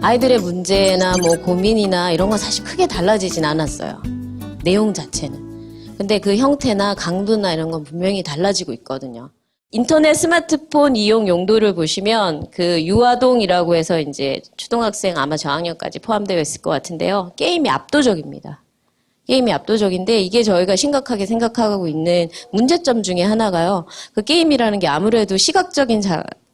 아이들의 문제나 뭐 고민이나 이런 건 사실 크게 달라지진 않았어요. 내용 자체는. 근데 그 형태나 강도나 이런 건 분명히 달라지고 있거든요. 인터넷 스마트폰 이용 용도를 보시면 그 유아동이라고 해서 이제 초등학생 아마 저학년까지 포함되어 있을 것 같은데요. 게임이 압도적입니다. 게임이 압도적인데 이게 저희가 심각하게 생각하고 있는 문제점 중에 하나가요. 그 게임이라는 게 아무래도 시각적인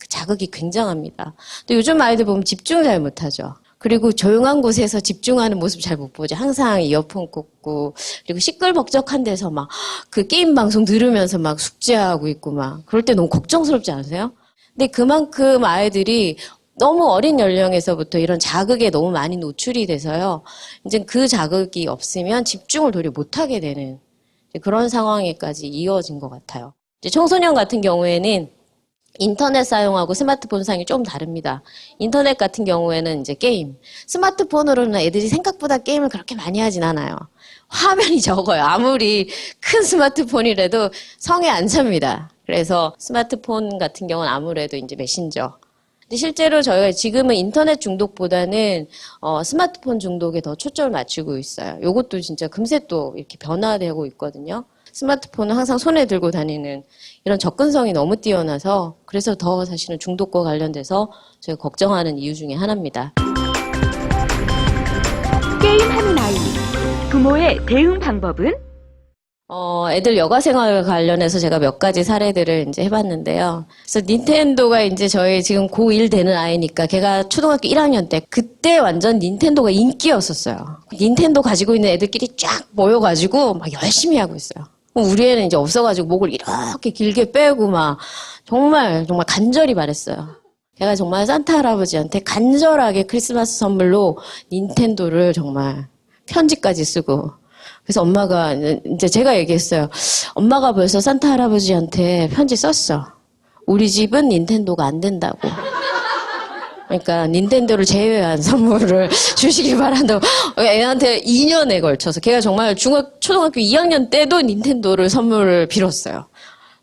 자극이 굉장합니다. 또 요즘 아이들 보면 집중을 잘 못하죠. 그리고 조용한 곳에서 집중하는 모습 잘 못 보죠. 항상 이어폰 꽂고 그리고 시끌벅적한 데서 막 그 게임 방송 들으면서 막 숙제하고 있고 막 그럴 때 너무 걱정스럽지 않으세요? 근데 그만큼 아이들이 너무 어린 연령에서부터 이런 자극에 너무 많이 노출이 돼서요. 이제 그 자극이 없으면 집중을 도리어 못하게 되는 그런 상황에까지 이어진 것 같아요. 이제 청소년 같은 경우에는 인터넷 사용하고 스마트폰 사용이 좀 다릅니다. 인터넷 같은 경우에는 이제 게임. 스마트폰으로는 애들이 생각보다 게임을 그렇게 많이 하진 않아요. 화면이 적어요. 아무리 큰 스마트폰이라도 성에 안 찹니다. 그래서 스마트폰 같은 경우는 아무래도 이제 메신저. 근데 실제로 저희가 지금은 인터넷 중독보다는 스마트폰 중독에 더 초점을 맞추고 있어요. 이것도 진짜 금세 또 이렇게 변화되고 있거든요. 스마트폰은 항상 손에 들고 다니는 이런 접근성이 너무 뛰어나서 그래서 더 사실은 중독과 관련돼서 저희가 걱정하는 이유 중에 하나입니다. 게임하는 아이, 부모의 대응 방법은? 애들 여가생활과 관련해서 제가 몇 가지 사례들을 이제 해봤는데요. 그래서 닌텐도가 이제 저희 지금 고1 되는 아이니까 걔가 초등학교 1학년 때 그때 완전 닌텐도가 인기였었어요. 닌텐도 가지고 있는 애들끼리 쫙 모여가지고 막 열심히 하고 있어요. 우리 애는 이제 없어가지고 목을 이렇게 길게 빼고 막 정말 간절히 말했어요. 걔가 정말 산타 할아버지한테 간절하게 크리스마스 선물로 닌텐도를 정말 편지까지 쓰고 그래서 엄마가 이제 제가 얘기했어요. 엄마가 벌써 산타 할아버지한테 편지 썼어. 우리 집은 닌텐도가 안 된다고. 그러니까 닌텐도를 제외한 선물을 주시길 바란다고 애한테 2년에 걸쳐서 걔가 정말 초등학교 2학년 때도 닌텐도를 선물을 빌었어요.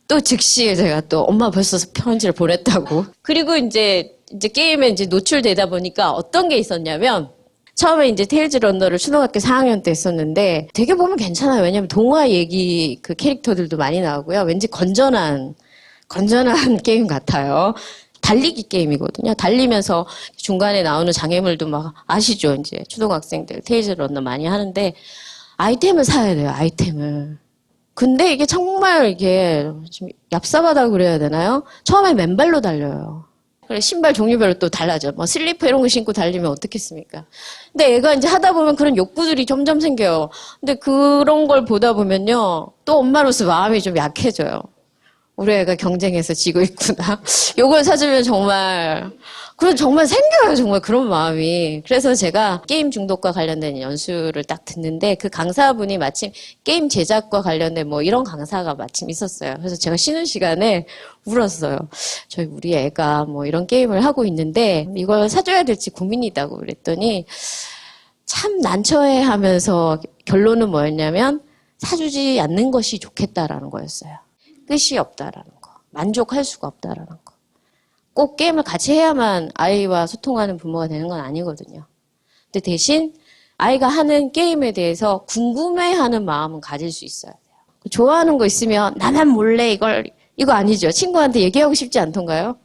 또 즉시 제가 또 엄마 벌써 편지를 보냈다고. 그리고 이제 게임에 이제 노출되다 보니까 어떤 게 있었냐면 처음에 이제 테일즈 런너를 초등학교 4학년 때 했었는데 되게 보면 괜찮아요. 왜냐면 동화 얘기 그 캐릭터들도 많이 나오고요. 왠지 건전한 게임 같아요. 달리기 게임이거든요. 달리면서 중간에 나오는 장애물도 막 아시죠? 이제 초등학생들 테일즈 런너 많이 하는데 아이템을 사야 돼요. 아이템을. 근데 이게 정말 이게 좀 얍삽하다고 그래야 되나요? 처음에 맨발로 달려요. 그래 신발 종류별로 또 달라져. 뭐 슬리퍼 이런 거 신고 달리면 어떻겠습니까? 근데 애가 이제 하다 보면 그런 욕구들이 점점 생겨요. 근데 그런 걸 보다 보면요. 또 엄마로서 마음이 좀 약해져요. 우리 애가 경쟁에서 지고 있구나. 요걸 사주면 정말 생겨요. 정말 그런 마음이. 그래서 제가 게임 중독과 관련된 연수를 딱 듣는데 그 강사분이 마침 게임 제작과 관련된 뭐 이런 강사가 마침 있었어요. 그래서 제가 쉬는 시간에 울었어요. 우리 애가 뭐 이런 게임을 하고 있는데 이걸 사줘야 될지 고민이다고 그랬더니 참 난처해 하면서 결론은 뭐였냐면 사주지 않는 것이 좋겠다라는 거였어요. 끝이 없다라는 거. 만족할 수가 없다라는 거. 꼭 게임을 같이 해야만 아이와 소통하는 부모가 되는 건 아니거든요. 근데 대신 아이가 하는 게임에 대해서 궁금해하는 마음은 가질 수 있어야 돼요. 좋아하는 거 있으면 나만 몰래 이거 아니죠. 친구한테 얘기하고 싶지 않던가요?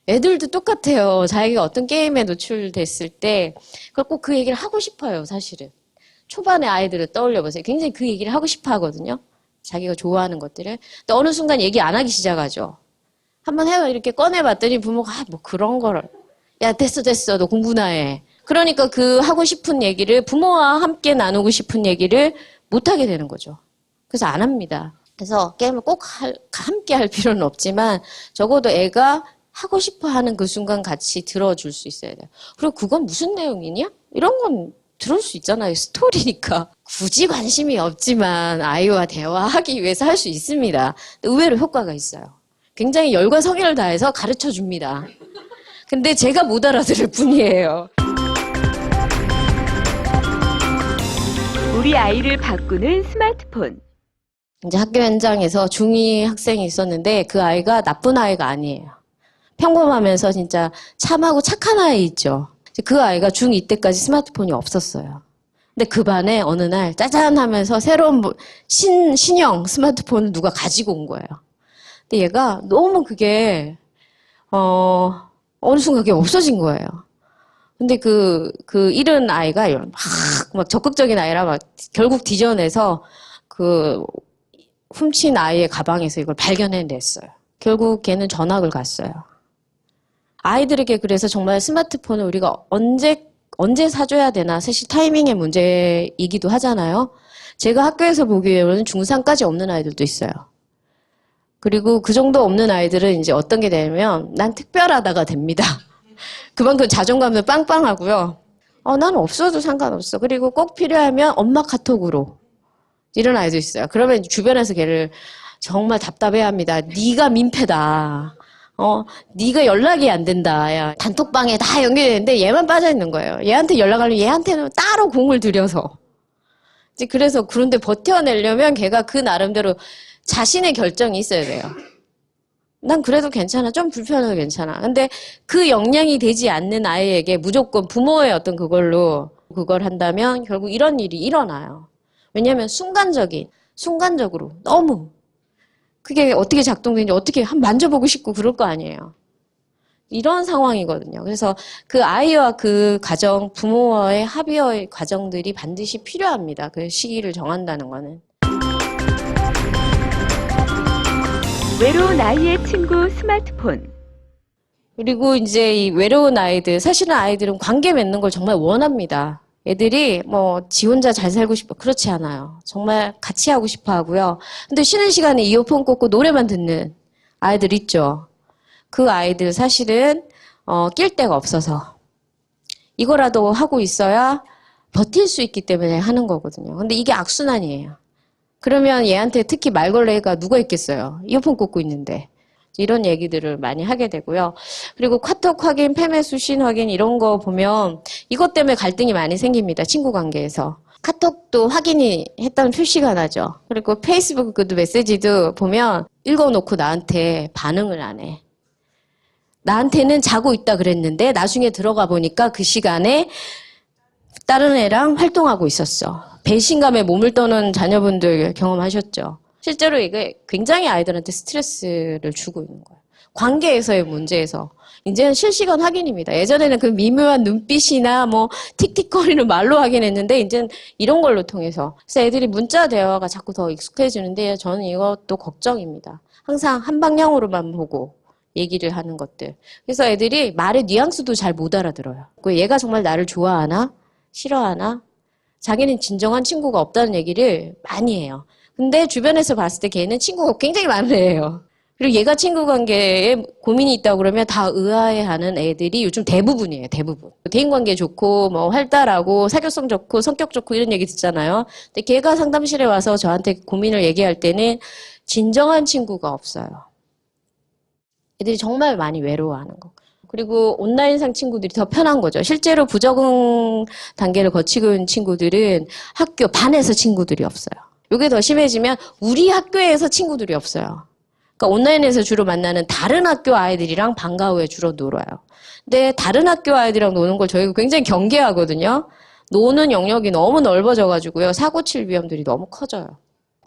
애들도 똑같아요. 자기가 어떤 게임에 노출됐을 때 그걸 꼭 그 얘기를 하고 싶어요. 사실은. 초반에 아이들을 떠올려 보세요. 굉장히 그 얘기를 하고 싶어 하거든요. 자기가 좋아하는 것들을. 근데 어느 순간 얘기 안 하기 시작하죠. 한번 해요. 이렇게 꺼내봤더니 부모가 뭐 그런 거를. 야 됐어 너 공부나 해. 그러니까 그 하고 싶은 얘기를 부모와 함께 나누고 싶은 얘기를 못하게 되는 거죠. 그래서 안 합니다. 그래서 게임을 꼭 함께 할 필요는 없지만 적어도 애가 하고 싶어 하는 그 순간 같이 들어줄 수 있어야 돼요. 그리고 그건 무슨 내용이냐? 이런 건 들을 수 있잖아요. 스토리니까. 굳이 관심이 없지만 아이와 대화하기 위해서 할 수 있습니다. 의외로 효과가 있어요. 굉장히 열과 성의를 다해서 가르쳐 줍니다. 근데 제가 못 알아들을 뿐이에요. 우리 아이를 바꾸는 스마트폰. 이제 학교 현장에서 중2 학생이 있었는데 그 아이가 나쁜 아이가 아니에요. 평범하면서 진짜 참하고 착한 아이 있죠. 그 아이가 중2 때까지 스마트폰이 없었어요. 근데 그 반에 어느 날 짜잔 하면서 새로운 신형 스마트폰을 누가 가지고 온 거예요. 근데 얘가 너무 그게 어느 순간 그게 없어진 거예요. 근데 그 잃은 아이가 막 적극적인 아이라 막 결국 뒤져내서 그 훔친 아이의 가방에서 이걸 발견해냈어요. 결국 걔는 전학을 갔어요. 아이들에게 그래서 정말 스마트폰을 우리가 언제 사줘야 되나 사실 타이밍의 문제이기도 하잖아요. 제가 학교에서 보기에는 중3까지 없는 아이들도 있어요. 그리고 그 정도 없는 아이들은 이제 어떤 게 되냐면 난 특별하다가 됩니다. 그만큼 자존감도 빵빵하고요. 난 없어도 상관없어. 그리고 꼭 필요하면 엄마 카톡으로 이런 아이도 있어요. 그러면 주변에서 걔를 정말 답답해합니다. 네가 민폐다. 네가 연락이 안 된다. 야, 단톡방에 다 연결되는데 얘만 빠져 있는 거예요. 얘한테 연락하려면 얘한테는 따로 공을 들여서. 이제 그래서 그런데 버텨내려면 걔가 그 나름대로 자신의 결정이 있어야 돼요. 난 그래도 괜찮아. 좀 불편해도 괜찮아. 근데 그 역량이 되지 않는 아이에게 무조건 부모의 어떤 그걸 한다면 결국 이런 일이 일어나요. 왜냐하면 순간적으로 너무 그게 어떻게 작동되는지 어떻게 만져보고 싶고 그럴 거 아니에요. 이런 상황이거든요. 그래서 그 아이와 그 가정, 부모와의 합의의 과정들이 반드시 필요합니다. 그 시기를 정한다는 거는. 외로운 아이의 친구 스마트폰. 그리고 이제 이 외로운 아이들, 사실은 아이들은 관계 맺는 걸 정말 원합니다. 애들이 지 혼자 잘 살고 싶어. 그렇지 않아요. 정말 같이 하고 싶어 하고요. 근데 쉬는 시간에 이어폰 꽂고 노래만 듣는 아이들 있죠. 그 아이들 사실은, 낄 데가 없어서. 이거라도 하고 있어야 버틸 수 있기 때문에 하는 거거든요. 근데 이게 악순환이에요. 그러면 얘한테 특히 말걸레가 누가 있겠어요? 이어폰 꽂고 있는데. 이런 얘기들을 많이 하게 되고요. 그리고 카톡 확인, 페메 수신 확인 이런 거 보면 이것 때문에 갈등이 많이 생깁니다. 친구 관계에서. 카톡도 확인이 했다는 표시가 나죠. 그리고 페이스북 메시지도 보면 읽어놓고 나한테 반응을 안 해. 나한테는 자고 있다 그랬는데 나중에 들어가 보니까 그 시간에 다른 애랑 활동하고 있었어. 배신감에 몸을 떠는 자녀분들 경험하셨죠? 실제로 이게 굉장히 아이들한테 스트레스를 주고 있는 거예요. 관계에서의 문제에서. 이제는 실시간 확인입니다. 예전에는 그 미묘한 눈빛이나 틱틱거리는 말로 확인했는데 이제는 이런 걸로 통해서. 그래서 애들이 문자 대화가 자꾸 더 익숙해지는데 저는 이것도 걱정입니다. 항상 한 방향으로만 보고 얘기를 하는 것들. 그래서 애들이 말의 뉘앙스도 잘 못 알아들어요. 얘가 정말 나를 좋아하나? 싫어하나? 자기는 진정한 친구가 없다는 얘기를 많이 해요. 근데 주변에서 봤을 때 걔는 친구가 굉장히 많은 애예요. 그리고 얘가 친구 관계에 고민이 있다고 그러면 다 의아해하는 애들이 요즘 대부분이에요. 대부분. 대인관계 좋고 활달하고 사교성 좋고 성격 좋고 이런 얘기 듣잖아요. 근데 걔가 상담실에 와서 저한테 고민을 얘기할 때는 진정한 친구가 없어요. 애들이 정말 많이 외로워하는 거. 그리고 온라인상 친구들이 더 편한 거죠. 실제로 부적응 단계를 거치고 있는 친구들은 학교 반에서 친구들이 없어요. 이게 더 심해지면 우리 학교에서 친구들이 없어요. 그러니까 온라인에서 주로 만나는 다른 학교 아이들이랑 방과 후에 주로 놀아요. 근데 다른 학교 아이들이랑 노는 걸 저희가 굉장히 경계하거든요. 노는 영역이 너무 넓어져가지고요. 사고 칠 위험들이 너무 커져요.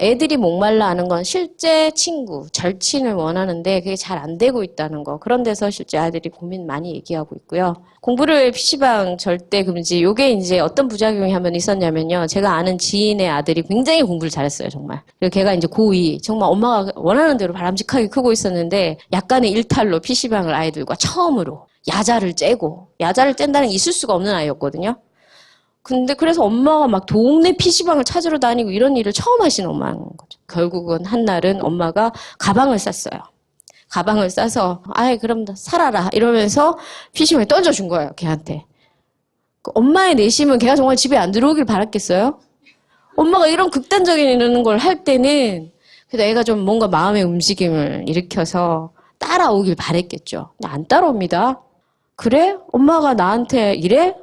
애들이 목말라 하는 건 실제 친구, 절친을 원하는데 그게 잘 안 되고 있다는 거. 그런 데서 실제 아이들이 고민 많이 얘기하고 있고요. 공부를 PC방 절대 금지. 요게 이제 어떤 부작용이 한번 있었냐면요. 제가 아는 지인의 아들이 굉장히 공부를 잘했어요, 정말. 그리고 걔가 이제 고2, 정말 엄마가 원하는 대로 바람직하게 크고 있었는데 약간의 일탈로 PC방을 아이들과 처음으로 야자를 째고, 야자를 뗀다는 게 있을 수가 없는 아이였거든요. 근데 그래서 엄마가 막 동네 PC방을 찾으러 다니고 이런 일을 처음 하신 엄마인 거죠. 결국은 한날은 엄마가 가방을 쌌어요. 가방을 싸서 아이 그럼 살아라 이러면서 PC방에 던져준 거예요. 걔한테. 엄마의 내심은 걔가 정말 집에 안 들어오길 바랐겠어요? 엄마가 이런 극단적인 걸 할 때는 그래도 애가 좀 뭔가 마음의 움직임을 일으켜서 따라오길 바랬겠죠. 근데 안 따라옵니다. 그래? 엄마가 나한테 이래?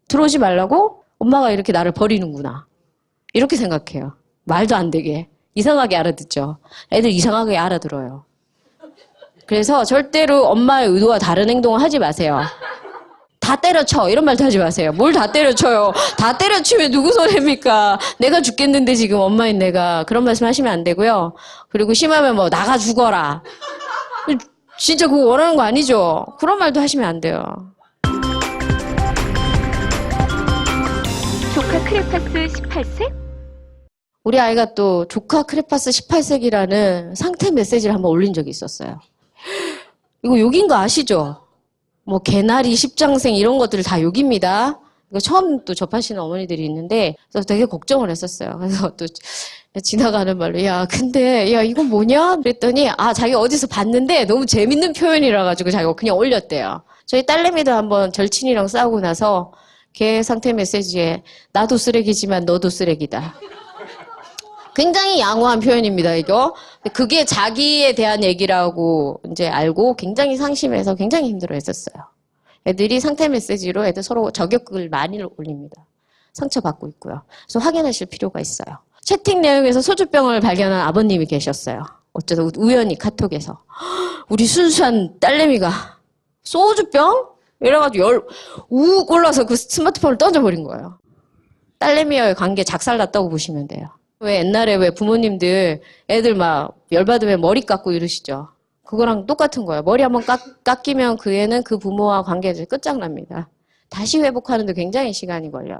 들어오지 말라고? 엄마가 이렇게 나를 버리는구나. 이렇게 생각해요. 말도 안 되게. 이상하게 알아듣죠. 애들 이상하게 알아들어요. 그래서 절대로 엄마의 의도와 다른 행동을 하지 마세요. 다 때려쳐. 이런 말도 하지 마세요. 뭘 다 때려쳐요. 다 때려치면 누구 손해입니까? 내가 죽겠는데 지금 엄마인 내가. 그런 말씀 하시면 안 되고요. 그리고 심하면 뭐 나가 죽어라. 진짜 그거 원하는 거 아니죠? 그런 말도 하시면 안 돼요. 조카 크레파스 18세? 우리 아이가 또 조카 크레파스 18세기라는 상태 메시지를 한번 올린 적이 있었어요. 이거 욕인 거 아시죠? 뭐 개나리, 십장생 이런 것들 다 욕입니다. 이거 처음 또 접하시는 어머니들이 있는데 그래서 되게 걱정을 했었어요. 그래서 또 지나가는 말로 야 근데 야 이건 뭐냐? 그랬더니 자기 어디서 봤는데 너무 재밌는 표현이라 가지고 자기가 그냥 올렸대요. 저희 딸내미도 한번 절친이랑 싸우고 나서 걔 상태 메시지에 나도 쓰레기지만 너도 쓰레기다. 굉장히 양호한 표현입니다, 이거. 그게 자기에 대한 얘기라고 이제 알고 굉장히 상심해서 굉장히 힘들어 했었어요. 애들이 상태 메시지로 애들 서로 저격글 많이 올립니다. 상처받고 있고요. 그래서 확인하실 필요가 있어요. 채팅 내용에서 소주병을 발견한 아버님이 계셨어요. 어쩌다 우연히 카톡에서. 우리 순수한 딸내미가 소주병? 이래가지고 우욱 올라서 그 스마트폰을 던져버린 거예요. 딸내미와의 관계 작살났다고 보시면 돼요. 왜 옛날에 왜 부모님들 애들 막 열받으면 머리 깎고 이러시죠. 그거랑 똑같은 거예요. 머리 한번 깎이면 그 애는 그 부모와 관계가 끝장납니다. 다시 회복하는데 굉장히 시간이 걸려요.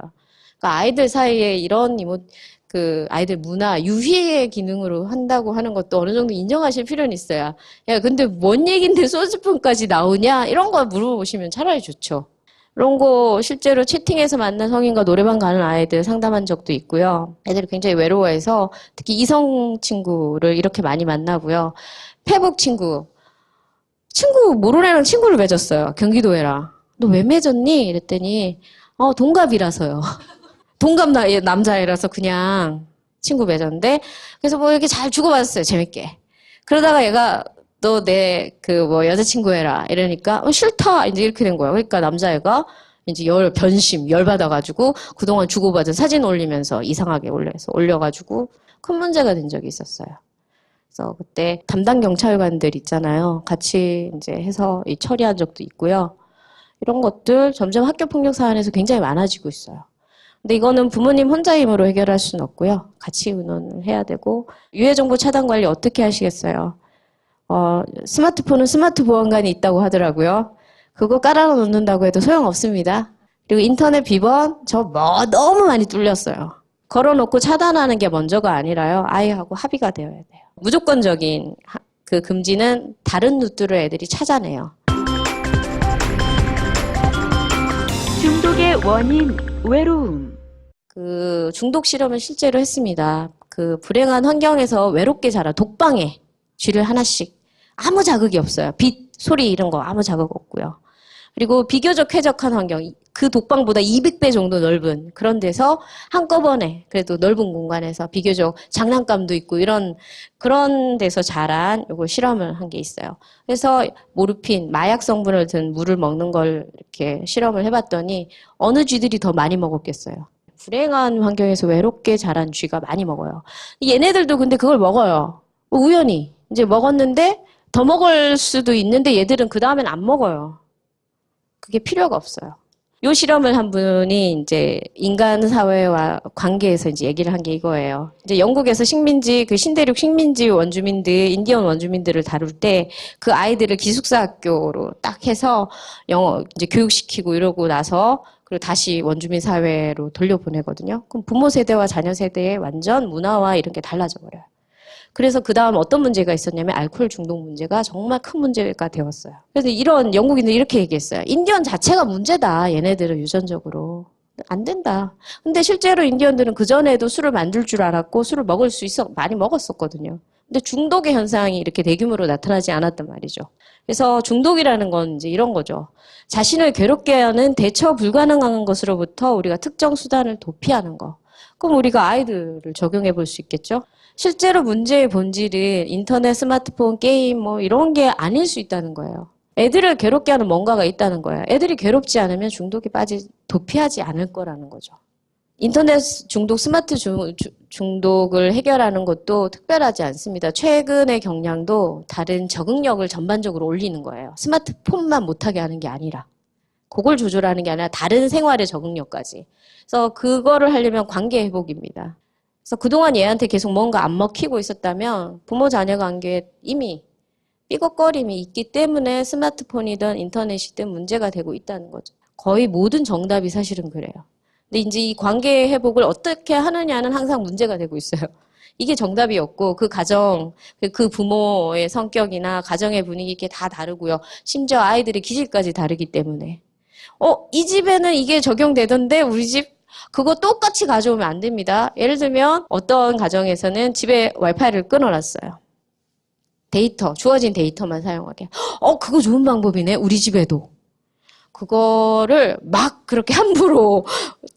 그러니까 아이들 사이에 이런 아이들 문화, 유희의 기능으로 한다고 하는 것도 어느 정도 인정하실 필요는 있어요. 야, 근데 뭔 얘긴데 소주병까지 나오냐? 이런 거 물어보시면 차라리 좋죠. 이런 거 실제로 채팅에서 만난 성인과 노래방 가는 아이들 상담한 적도 있고요. 애들이 굉장히 외로워해서 특히 이성 친구를 이렇게 많이 만나고요. 페북 친구 모르는 애랑 친구를 맺었어요. 경기도 애랑. 너 왜 맺었니? 이랬더니 동갑이라서요. 동갑 남자애라서 그냥 친구 맺었는데 그래서 뭐 이렇게 잘 주고받았어요. 재밌게. 그러다가 얘가 너 내 여자친구 해라 이러니까 싫다 이제 이렇게 된 거예요. 그러니까 남자애가 이제 열받아가지고 그동안 주고받은 사진 올리면서 이상하게 올려가지고 큰 문제가 된 적이 있었어요. 그래서 그때 담당 경찰관들 있잖아요. 같이 이제 해서 처리한 적도 있고요. 이런 것들 점점 학교 폭력 사안에서 굉장히 많아지고 있어요. 근데 이거는 부모님 혼자 힘으로 해결할 수는 없고요. 같이 의논을 해야 되고 유해정보 차단 관리 어떻게 하시겠어요? 스마트폰은 스마트 보안관이 있다고 하더라고요. 그거 깔아놓는다고 해도 소용없습니다. 그리고 인터넷 비번 너무 많이 뚫렸어요. 걸어놓고 차단하는 게 먼저가 아니라요. 아이하고 합의가 되어야 돼요. 무조건적인 그 금지는 다른 루트를 애들이 찾아내요. 중독의 원인, 외로움. 그 중독 실험을 실제로 했습니다. 그 불행한 환경에서 외롭게 자라 독방에 쥐를 하나씩 아무 자극이 없어요. 빛, 소리 이런 거 아무 자극 없고요. 그리고 비교적 쾌적한 환경, 그 독방보다 200배 정도 넓은 그런 데서 한꺼번에 그래도 넓은 공간에서 비교적 장난감도 있고 그런 데서 자란 요거 실험을 한 게 있어요. 그래서 모르핀, 마약 성분을 든 물을 먹는 걸 이렇게 실험을 해봤더니 어느 쥐들이 더 많이 먹었겠어요. 불행한 환경에서 외롭게 자란 쥐가 많이 먹어요. 얘네들도 근데 그걸 먹어요. 우연히 이제 먹었는데 더 먹을 수도 있는데 얘들은 그 다음엔 안 먹어요. 그게 필요가 없어요. 요 실험을 한 분이 이제 인간 사회와 관계에서 이제 얘기를 한 게 이거예요. 이제 영국에서 신대륙 식민지 원주민들, 인디언 원주민들을 다룰 때 그 아이들을 기숙사 학교로 딱 해서 이제 교육시키고 이러고 나서 그리고 다시 원주민 사회로 돌려보내거든요. 그럼 부모 세대와 자녀 세대의 완전 문화와 이런 게 달라져 버려요. 그래서 그 다음 어떤 문제가 있었냐면 알코올 중독 문제가 정말 큰 문제가 되었어요. 그래서 이런 영국인들이 이렇게 얘기했어요. 인디언 자체가 문제다. 얘네들은 유전적으로. 안 된다. 근데 실제로 인디언들은 그전에도 술을 만들 줄 알았고 술을 먹을 수 많이 먹었었거든요. 근데 중독의 현상이 이렇게 대규모로 나타나지 않았단 말이죠. 그래서 중독이라는 건 이제 이런 거죠. 자신을 괴롭게 하는 대처 불가능한 것으로부터 우리가 특정 수단을 도피하는 거. 그럼 우리가 아이들을 적용해 볼 수 있겠죠? 실제로 문제의 본질은 인터넷, 스마트폰, 게임 이런 게 아닐 수 있다는 거예요. 애들을 괴롭게 하는 뭔가가 있다는 거예요. 애들이 괴롭지 않으면 도피하지 않을 거라는 거죠. 인터넷 중독, 스마트 중독을 해결하는 것도 특별하지 않습니다. 최근의 경향도 다른 적응력을 전반적으로 올리는 거예요. 스마트폰만 못하게 하는 게 아니라. 그걸 조절하는 게 아니라 다른 생활의 적응력까지. 그래서 그거를 하려면 관계 회복입니다. 그래서 그동안 얘한테 계속 뭔가 안 먹히고 있었다면 부모 자녀 관계에 이미 삐걱거림이 있기 때문에 스마트폰이든 인터넷이든 문제가 되고 있다는 거죠. 거의 모든 정답이 사실은 그래요. 근데 이제 이 관계 회복을 어떻게 하느냐는 항상 문제가 되고 있어요. 이게 정답이었고 그 가정, 그 부모의 성격이나 가정의 분위기 이게 다 다르고요. 심지어 아이들의 기질까지 다르기 때문에 이 집에는 이게 적용되던데 우리 집 그거 똑같이 가져오면 안 됩니다. 예를 들면 어떤 가정에서는 집에 와이파이를 끊어놨어요. 데이터, 주어진 데이터만 사용하게. 그거 좋은 방법이네. 우리 집에도. 그거를 막 그렇게 함부로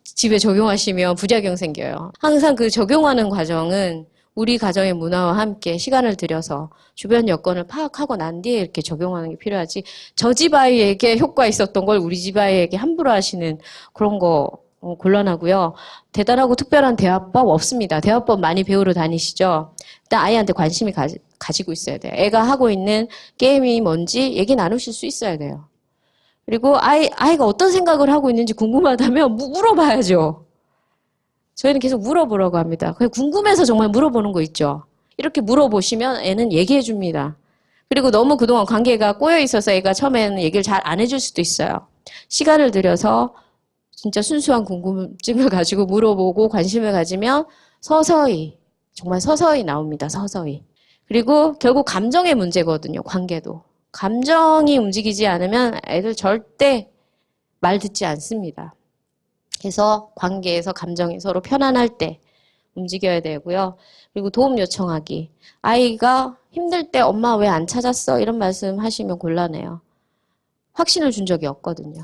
집에 적용하시면 부작용 생겨요. 항상 그 적용하는 과정은 우리 가정의 문화와 함께 시간을 들여서 주변 여건을 파악하고 난 뒤에 이렇게 적용하는 게 필요하지. 저 집 아이에게 효과 있었던 걸 우리 집 아이에게 함부로 하시는 그런 거 곤란하고요. 대단하고 특별한 대화법 없습니다. 대화법 많이 배우러 다니시죠. 일단 아이한테 관심이 가지고 있어야 돼요. 애가 하고 있는 게임이 뭔지 얘기 나누실 수 있어야 돼요. 그리고 아이가 어떤 생각을 하고 있는지 궁금하다면 물어봐야죠. 저희는 계속 물어보라고 합니다. 그냥 궁금해서 정말 물어보는 거 있죠. 이렇게 물어보시면 애는 얘기해 줍니다. 그리고 너무 그동안 관계가 꼬여 있어서 애가 처음에는 얘기를 잘 안 해줄 수도 있어요. 시간을 들여서 진짜 순수한 궁금증을 가지고 물어보고 관심을 가지면 서서히, 정말 서서히 나옵니다. 서서히. 그리고 결국 감정의 문제거든요. 관계도. 감정이 움직이지 않으면 애들 절대 말 듣지 않습니다. 그래서 관계에서 감정이 서로 편안할 때 움직여야 되고요. 그리고 도움 요청하기. 아이가 힘들 때 엄마 왜 안 찾았어? 이런 말씀 하시면 곤란해요. 확신을 준 적이 없거든요.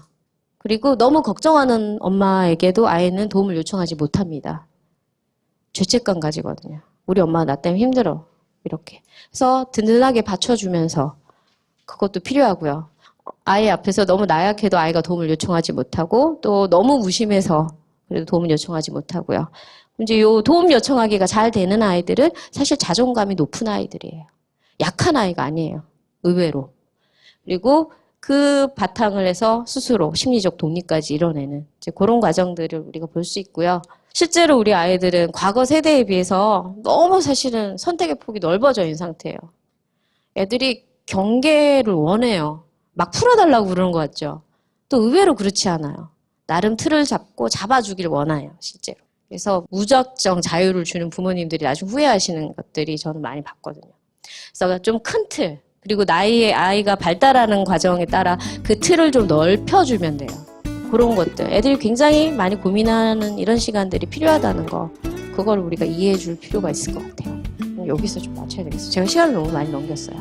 그리고 너무 걱정하는 엄마에게도 아이는 도움을 요청하지 못합니다. 죄책감 가지거든요. 우리 엄마가 나 때문에 힘들어. 이렇게. 그래서 든든하게 받쳐주면서 그것도 필요하고요. 아이 앞에서 너무 나약해도 아이가 도움을 요청하지 못하고 또 너무 무심해서 그래도 도움을 요청하지 못하고요. 이제 요 도움 요청하기가 잘 되는 아이들은 사실 자존감이 높은 아이들이에요. 약한 아이가 아니에요. 의외로. 그리고 그 바탕을 해서 스스로 심리적 독립까지 이뤄내는 이제 그런 과정들을 우리가 볼 수 있고요. 실제로 우리 아이들은 과거 세대에 비해서 너무 사실은 선택의 폭이 넓어져 있는 상태예요. 애들이 경계를 원해요. 막 풀어달라고 그러는 것 같죠. 또 의외로 그렇지 않아요. 나름 틀을 잡고 잡아주길 원해요. 실제로. 그래서 무작정 자유를 주는 부모님들이 나중에 후회하시는 것들이 저는 많이 봤거든요. 그래서 좀 큰 틀, 그리고 아이가 발달하는 과정에 따라 그 틀을 좀 넓혀주면 돼요. 그런 것들. 애들이 굉장히 많이 고민하는 이런 시간들이 필요하다는 거. 그걸 우리가 이해해 줄 필요가 있을 것 같아요. 여기서 좀 맞춰야 되겠어요. 제가 시간을 너무 많이 넘겼어요.